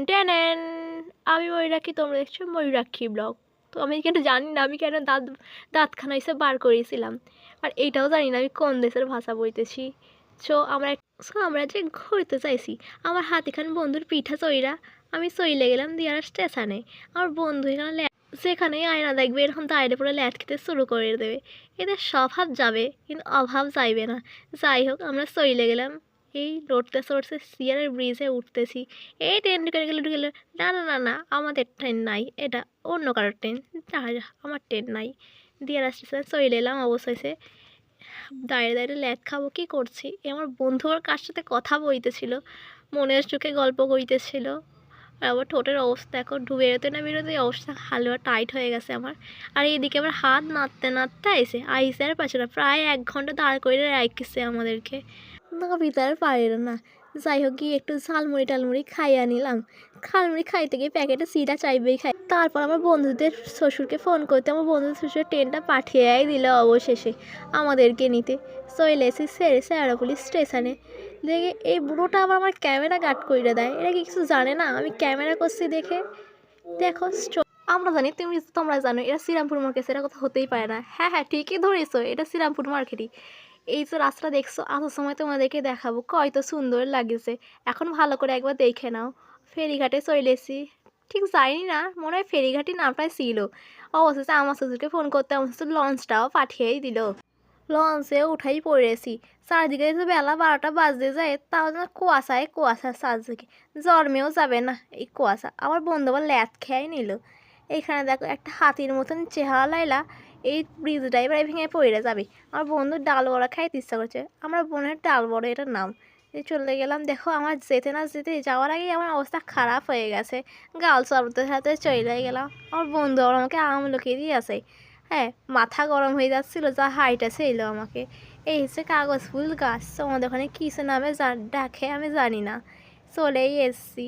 টেনেন আমি ময়ূরাক্ষী, তোমরা দেখছো ময়ূরাক্ষী ব্লগ। তো আমি কেন জানি না আমি কেন দাঁতখানা এসে বার করেছিলাম, আর এইটাও জানি না আমি কোন দেশের ভাষা বলতেছি। আমরা যে ঘুরতে চাইছি, আমার হাত এখানে বন্ধুর পিঠা চইরা আমি চইলে গেলাম দিয়ার স্টেশনে। আমার বন্ধু এখানে যেখানেই আয়না দেখবে এরকম দাঁড়িয়ে পড়ে ল্যাট খেতে শুরু করে দেবে। এদের স্বভাব যাবে কিন্তু অভাব যাইবে না। যাই হোক আমরা চইলে গেলাম। এই লড়তে চড়ছে সিয়ারের ব্রিজে উঠতেছি। এই ট্রেন ঢুকে গেলো ঢুকে গেলো। না না না না, আমাদের ট্রেন নাই, এটা অন্য কারোর ট্রেন। আমার ট্রেন নাই। দিয়ার স্টেশনে চলে এলাম। অবশেষে দাঁড়িয়ে দাঁড়িয়ে ল্যাদ খাবো কী করছি। আমার বন্ধু ওর কার সাথে কথা বলতেছিল, মনের চোখে গল্প করিতেছিল। আর আমার ঠোঁটের অবস্থা এখন বেরোতে না বেরোতে অবস্থা হালুয়া টাইট হয়ে গেছে আমার। আর এইদিকে আমার হাত নাড়তে নাড়তে আইসে আর পাচ্ছে না, প্রায় 1 ঘন্টা দাঁড় করে রাখছে আমাদেরকে। না ভিতরে পারে না। যাই হোক গিয়ে একটু ঝালমুড়ি টালমুড়ি খাইয়া নিলাম। ঝালমুড়ি খাইতে গিয়ে প্যাকেটে সিটা চাইবেই খাই। তারপর আমার বন্ধুদের শ্বশুরকে ফোন করতে আমার বন্ধুদের শ্বশুরের ট্রেনটা পাঠিয়েই দিল অবশেষে আমাদেরকে নিতে। চলে এসেছি শেরাপুলি স্টেশনে। দেখে এই বুড়োটা আবার আমার ক্যামেরা গার্ড করে দেয়। এরা কি কিছু জানে না আমি ক্যামেরা করছি দেখে? দেখো আমরা জানি তোমরা জানো এটা শ্রীরামপুর মার্কেট, এটা কথা হতেই পারে না। হ্যাঁ হ্যাঁ ঠিকই ধরেছো, এটা শ্রীরামপুর মার্কেটই। এই যে রাস্তা দেখছো, আসার সময় তোমাদেরকে দেখাবো কয়তো সুন্দর লাগেছে। এখন ভালো করে একবার দেখে নাও। ফেরিঘাটে চলেছি, ঠিক যাইনি না, মনে হয় ফেরিঘাটই নামটাই ছিল। অবশেষে আমার শ্বশুরকে ফোন করতে আমার শ্বশুর লঞ্চটাও পাঠিয়েই দিল। লঞ্চে উঠাই পড়েছি। চারদিকে যে বেলা 12টা বাজতে যায়, তাও যেন কুয়াশা চারদিকে। জন্মেও যাবে না এই কুয়াশা। আমার বন্ধু আবার ল্যাদ খেয়াই নিল। এইখানে দেখো একটা হাতির মতন চেহারা লাইলা এই ব্রিজটাই প্রায় ভেঙে পড়ে যাবে। আমার বন্ধুর ডাল বড়া খাইতে ইচ্ছা করছে। আমার বোনের ডাল বড়া এটার নাম। চলে গেলাম। দেখো আমার যেতে না যেতে যাওয়ার আগেই আমার অবস্থা খারাপ হয়ে গেছে। গাল চড়তে সাথে চলে গেলাম। আমার বন্ধু আবার আমাকে আমলকি দিয়ে আসে। হ্যাঁ, মাথা গরম হয়ে যাচ্ছিলো, যা হাইটাছে এলো আমাকে। এই হচ্ছে কাগজ ফুল গাছ, তোমাদের ওখানে কিসে নামে ডাকে আমি জানি না। চলেই এসছি।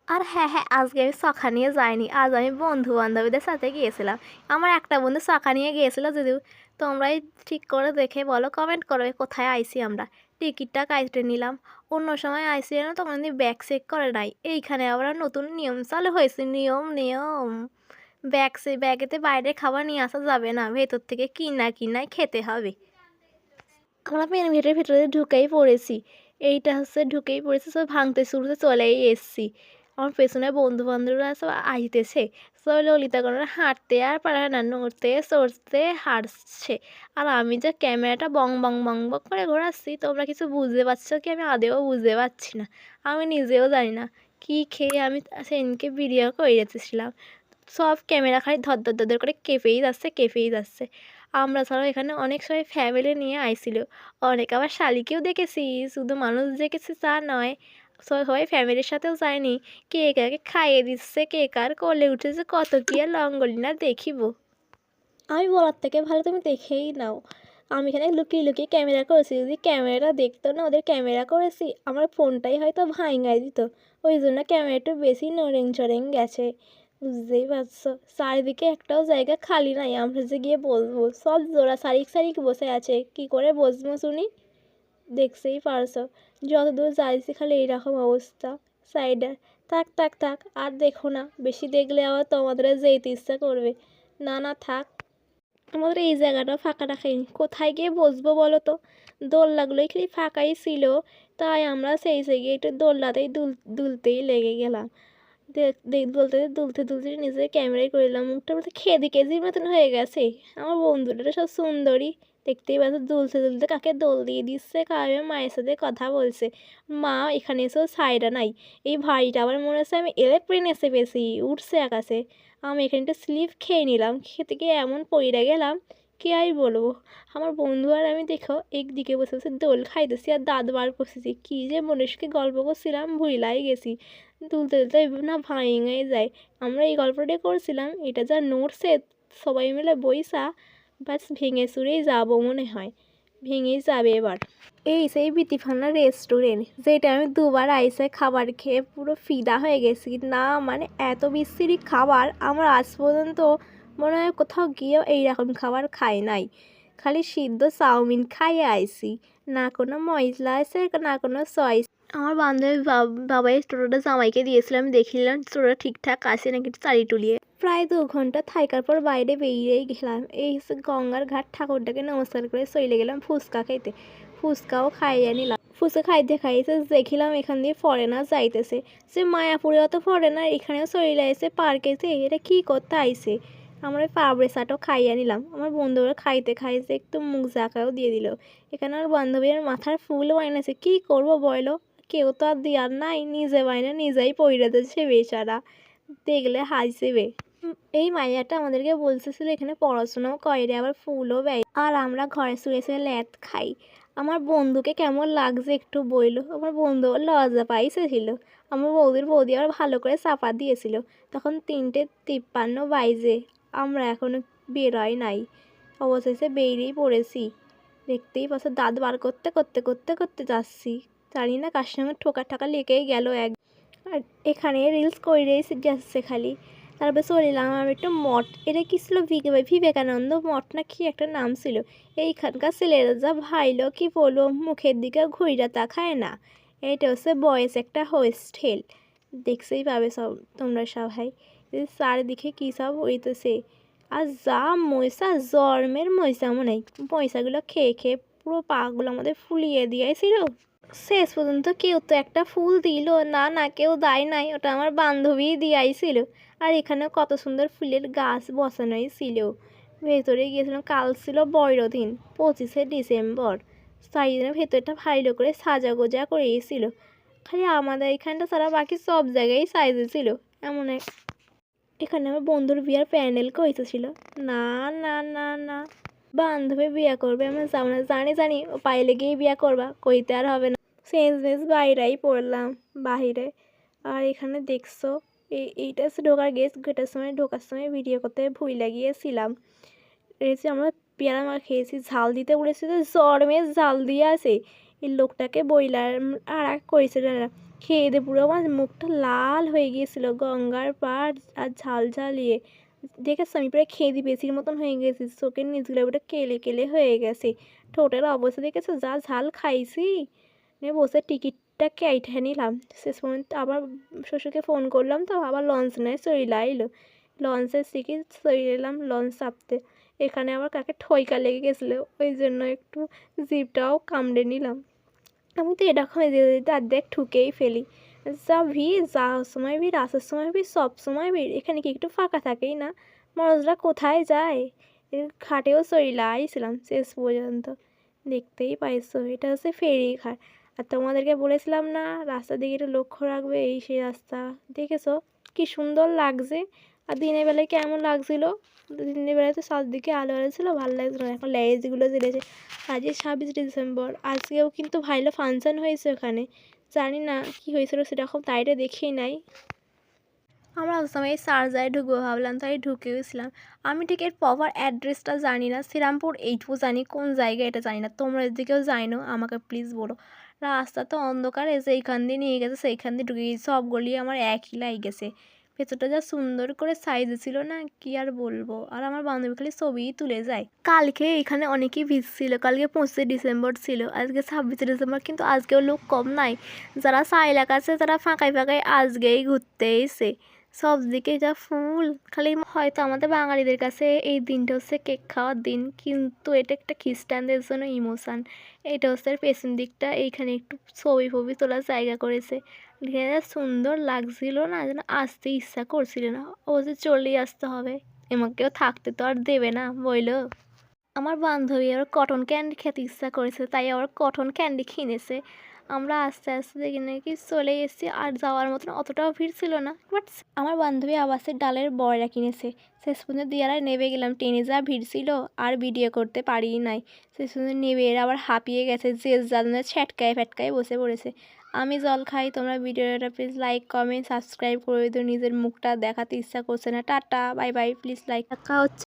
আর হ্যাঁ হ্যাঁ, আজকে আমি চখা নিয়ে যাইনি, আজ আমি বন্ধু বান্ধবীদের সাথে গিয়েছিলাম। আমার একটা বন্ধু চখা নিয়ে গিয়েছিলো, যদিও তোমরাই ঠিক করে দেখে বলো, কমেন্ট করো কোথায় আইছি আমরা। টিকিটটা কাইটে নিলাম। অন্য সময় আইসি না তখন ব্যাগ চেক করে নাই। এইখানে আবার নতুন নিয়ম চালু হয়েছে। নিয়ম ব্যাগেতে বাইরে খাবার নিয়ে আসা যাবে না, ভেতর থেকে কিনাই খেতে হবে। আমরা মেন গেটের ভেতরে ঢুকেই পড়েছি। এইটা হচ্ছে ঢুকেই পড়েছি, সব ভাঙতে শুরুতে চলেই এসছি। আমার পেছনে বন্ধু বান্ধবরা সব আইতেছে। সব ললিতা করে হাঁটতে আর পারে না, নড়তে চড়তে হাঁটছে। আর আমি যে ক্যামেরাটা বং বং বং বং করে ঘোরাচ্ছি, তোমরা কিছু বুঝতে পারছো কি? আমি আদেও বুঝতে পারছি না। আমি নিজেও জানি না কি খেয়ে আমি সেদিনকে ভিডিও করে রেখেছিলাম। সব ক্যামেরা খালি ধর করে কেঁপেই যাচ্ছে। আমরা ছাড়াও এখানে অনেক সবাই ফ্যামিলি নিয়ে আইছিল। অনেক আবার শালিকেও দেখেছি, শুধু মানুষ দেখেছি তা নয়। সবাই ফ্যামিলির সাথেও যায়নি। কে কাকে খাইয়ে দিচ্ছে, কে কার কোলে উঠেছে, কত কি আর লঙ্গলিনা দেখিব। আমি বলার থেকে ভালো তুমি দেখেই নাও। আমি এখানে লুকিয়ে লুকিয়ে ক্যামেরা করেছি। যদি ক্যামেরাটা দেখতো না ওদের ক্যামেরা করেছি, আমার ফোনটাই হয়তো ভাঙাই দিত। ওই জন্য ক্যামেরা একটু বেশি নড়েং চড়েং গেছে, বুঝতেই পারছো। চারিদিকে একটাও জায়গা খালি নাই আমরা যে গিয়ে বসবো। সব জোড়া সারিক বসে আছে, কি করে বসবো শুনি? দেখতেই পারছো যতদূর যাইছি খালি এইরকম অবস্থা। সাইডে থাক আর দেখো না, বেশি দেখলে আবার তোমাদের যেতে ইচ্ছা করবে। না না থাক, আমাদের এই জায়গাটা ফাঁকা রাখেনি, কোথায় গিয়ে বসবো বলো তো? দোলনাগুলোই খালি ফাঁকাই ছিল, তাই আমরা সেই গিয়ে একটু দোলনাতেই দুলতেই লেগে গেলাম। দুলতে নিজের ক্যামেরাই করলাম। মুখটা বলতে কেজির মতন হয়ে গেছে। আমার বন্ধুটা সব সুন্দরী, দেখতেই পাচ্ছ দুলতে কাকে দোল দিয়ে দিচ্ছে, কাকে মায়ের সাথে কথা বলছে। মা এখানে এসেও সাইডা নাই। এই ভাইটা আবার মনে হচ্ছে আমি এরোপ্লেন এসে পেয়েছি, উঠছে আকাশে। আমি এখানটা স্লিপ খেয়ে নিলাম, খেতে গিয়ে এমন পইড়া গেলাম কি আর বলবো। আমার বন্ধু আর আমি দেখো একদিকে বসে বসে দোল খাইতেছি আর দাঁত বার করতেছি। কী যে মনুষ্যকে গল্প করছিলাম ভুলাই গেছি। তুলতে না ভাঙাই যায়। আমরা এই গল্পটাই করছিলাম, এটা যা নড়ছে সবাই মিলে বইসা বাস ভেঙে চুরেই যাবো মনে হয়, ভেঙেই যাবে এবার। এই সেই বিতিফানা রেস্টুরেন্ট, যেটা আমি দুবার আইসে খাবার খেয়ে পুরো ফিদা হয়ে গেছি। না মানে এত বিশ্রী খাবার আমার আজ পর্যন্ত মনে হয় কোথাও গিয়েও এইরকম খাবার খাই নাই। খালি সিদ্ধ চাউমিন খাইয়ে আইছি, না কোনো মশলা আছে না কোনো সস। আমার বান্ধবী বাবাই টোটোটা জামাইকে দিয়েছিল, আমি দেখিলাম টোটোটা ঠিকঠাক আছে নাকি চালি টুলিয়ে। প্রায় 2 ঘন্টা থাকার পর বাইরে বেরিয়েই গেলাম। এই হচ্ছে গঙ্গার ঘাট, ঠাকুরটাকে নমস্কার করে চলে গেলাম ফুচকা খাইতে। ফুচকাও খাইয়ে নিলাম। ফুচকা খাইতে খাইতে দেখিলাম এখান দিয়ে ফরেনার যাইতেছে। যে মায়াপুরে অত ফরেনার এখানেও চলে আসে পার্কেতে, এটা কি করতে আইছে। আমরা পাবড়ি চাটও খাইয়ে নিলাম। আমার বন্ধুরা খাইতে খাইতে একটু মুখ জাকাও দিয়ে দিল। এখানে আমার বান্ধবীর মাথার ফুল বানিয়েছে, কি করবো বলো, কেউ তো আর দেওয়ার নাই, নিজে বানিয়ে নিজেই পইড়ে দিচ্ছে বেচারা, দেখলে হাসিবে। এই মাইয়াটা আমাদেরকে বলতেছিল এখানে পড়াশোনাও করে আবার ফুলও ব্যয়, আর আমরা ঘরে শুয়ে শুয়ে ল্যাদ খাই। আমার বন্ধুকে কেমন লাগছে একটু বইলো। আমার বন্ধু লজ্জা পাইছিল। আমার বৌদি আবার ভালো করে চাপা দিয়েছিল। তখন 3:53 বাজে, আমরা এখনো বেরোয় নাই, অবশেষে বেরিয়েই পড়েছি। দেখতেই পাচ্ছ দাঁত বার করতে করতে করতে করতে যাচ্ছি, জানি না কার সঙ্গে ঠোকা লেগেই গেল এক। আর এখানে রিলস করেই যাচ্ছে খালি। তারপরে চলে এলাম আমি একটা মঠ, এটা কি ছিল বিবেকানন্দ মঠ না কি একটা নাম ছিল। এইখানকার ছেলেরা যা ভাইলো কি বলবো, মুখের দিকে ঘুইরা তাকায় না। এটা হচ্ছে বয়েজ একটা হোস্টেল, দেখছেই পাবে সব তোমরা সবাই। চারিদিকে কী সব হইতেছে, আর যা ময়সা জন্মের ময়সা মনে হয়, পয়সাগুলো খেয়ে খেয়ে পুরো পাগুলো আমাদের ফুলিয়ে দিয়েছিল। শেষ পর্যন্ত কেউ তো একটা ফুল দিল না, না কেউ দেয় নাই, ওটা আমার বান্ধবীই দিয়াইছিল। আর এখানে কত সুন্দর ফুলের গাছ বসানোই ছিল। ভেতরে গিয়েছিলাম, কাল ছিল বড়দিন 25শে ডিসেম্বর। চারিদিনের ভেতরটা ভালো করে সাজা গোজা করেছিল। খালি আমাদের এখানটা ছাড়া বাকি সব জায়গায় সাইজে এমন এক। এখানে আমার বন্ধুর বিয়ার প্যান্ডেল করেছিল। না না না না, বান্ধবী বিয়ে করবে আমরা যাবো না, জানি ও পাইলে গিয়ে বিয়ে করবা, কইতে আর হবে না। সেন্স বাইরেই পড়লাম বাহিরে। আর এখানে দেখছো এইটা হচ্ছে ঢোকার ঢোকার সময় ভিডিও করতে ভুলে গিয়েছিলাম। এসে আমরা পেয়ারা মাখা খেয়েছি, ঝাল দিতে বলেছি তো জর্মের ঝাল দিয়ে আছে। এই লোকটাকে বইলার আর এক করেছিল না, খেয়ে দিয়ে পুরো আমার মুখটা লাল হয়ে গিয়েছিল গঙ্গার পাড় আর ঝাল ঝালিয়ে। দেখেছো আমি প্রায় খেয়ে পেঁচির মতন হয়ে গেছি, চোখের নিচগুলো ওটা কেলে কেলে হয়ে গেছে। ঠোঁটের অবস্থা দেখেছো, যা ঝাল খাইছি। নিয়ে বসে টিকিটটা কেটে নিলাম। শেষ পর্যন্ত আবার শ্বশুরকে ফোন করলাম, তো আবার লঞ্চ নেয় চলে আইলো। লঞ্চের টিকিট চলে এলাম লঞ্চ চাপতে। এখানে আবার কাকে ঠইকা লেগে গেছিলো, ওই জন্য একটু জিভটাও কামড়ে নিলাম। আমি তো এরকম অর্ধেক ঠুকেই ফেলি। যা ভিড়, যাওয়ার সময় ভিড়, আসার সময় ভিড়, সব সময় ভিড়। এখানে কি একটু ফাঁকা থাকেই না, মানুষরা কোথায় যায়। ঘাটেও চলে আইছিলাম শেষ পর্যন্ত। দেখতেই পাইছো এটা হচ্ছে ফেরিঘাট। আর তোমাদেরকে বলেছিলাম না রাস্তার দিকে একটু লক্ষ্য রাখবে, এই সেই রাস্তা। দেখেছো কি সুন্দর লাগছে। আর দিনের বেলায় কেমন লাগছিলো, দিনের বেলায় তো চারদিকে আলো ছিল, ভালো লাগছিলো। এখন লাইটগুলো জ্বেলেছে। আজকে 26 ডিসেম্বর, আজকেও কিন্তু ভালো ফাংশন হয়েছে ওখানে। জানি না কি হয়েছিল সেরকম তাইটা দেখেই নাই। আমরা সময় চার্জারে ঢুকবো ভাবলাম, তাই ঢুকে গেছিলাম। আমি ঠিক এর প্রপার অ্যাড্রেসটা জানি না, শ্রীরামপুর এইটুকু জানি, কোন জায়গায় এটা জানি না। তোমরা এদিকেও জানো আমাকে প্লিজ বলো। রাস্তা তো অন্ধকার, এসে এইখান দিয়ে নিয়ে গেছে, সেইখান দিয়ে ঢুকে গেছে, সব গলি আমার একই লাই গেছে। ভেতরটা যা সুন্দর করে সাইজে ছিল না, কি আর বলবো। আর আমার বান্ধবী খালি ছবিই তুলে যায়। কালকে এখানে অনেকেই ভিড় ছিল, কালকে 25শে ডিসেম্বর ছিল, আজকে 26শে ডিসেম্বর, কিন্তু আজকেও লোক কম নাই। যারা এলাকা আছে তারা ফাঁকায় ফাঁকায় আজকেই ঘুরতে এসে। সব দিকে যা ফুল, খালি হয়তো আমাদের বাঙালিদের কাছে এই দিনটা হচ্ছে কেক খাওয়ার দিন, কিন্তু এটা একটা খ্রিস্টানদের জন্য ইমোশান। এটা হচ্ছে পেছন দিকটা, এইখানে একটু ছবি ফবি তোলার জায়গা করেছে। সুন্দর লাগছিল না, যেন আসতে ইচ্ছা করছিল না, ও যে চলেই আসতে হবে, এমাকেও থাকতে তো আর দেবে না বইলো। আমার বান্ধবী আবার কটন ক্যান্ডি খেতে ইচ্ছা করেছে, তাই আবার কটন ক্যান্ডি কিনেছে। আমরা আস্তে আস্তে দেখি নাকি চলে এসেছি, আর যাওয়ার মতন অতটাও ভিড় ছিল না। বাট আমার বান্ধবী আবাসের ডালের বড়া কিনেছে। শেষ পর্যন্ত দিয়ারায় নেমে গেলাম, ট্রেনে যা ভিড় ছিল আর ভিডিও করতে পারি নাই। শেষ পর্যন্ত নেমে এরা আবার হাঁপিয়ে গেছে, যে যাদের ছ্যাটকায় ফ্যাটকায় বসে পড়েছে। আমি জল খাই, তোমরা ভিডিওটা প্লিজ লাইক কমেন্ট সাবস্ক্রাইব করে দিও, নিজের মুখটা দেখাতে ইচ্ছা করছে না। Tata bye bye, please like রাখা হচ্ছে।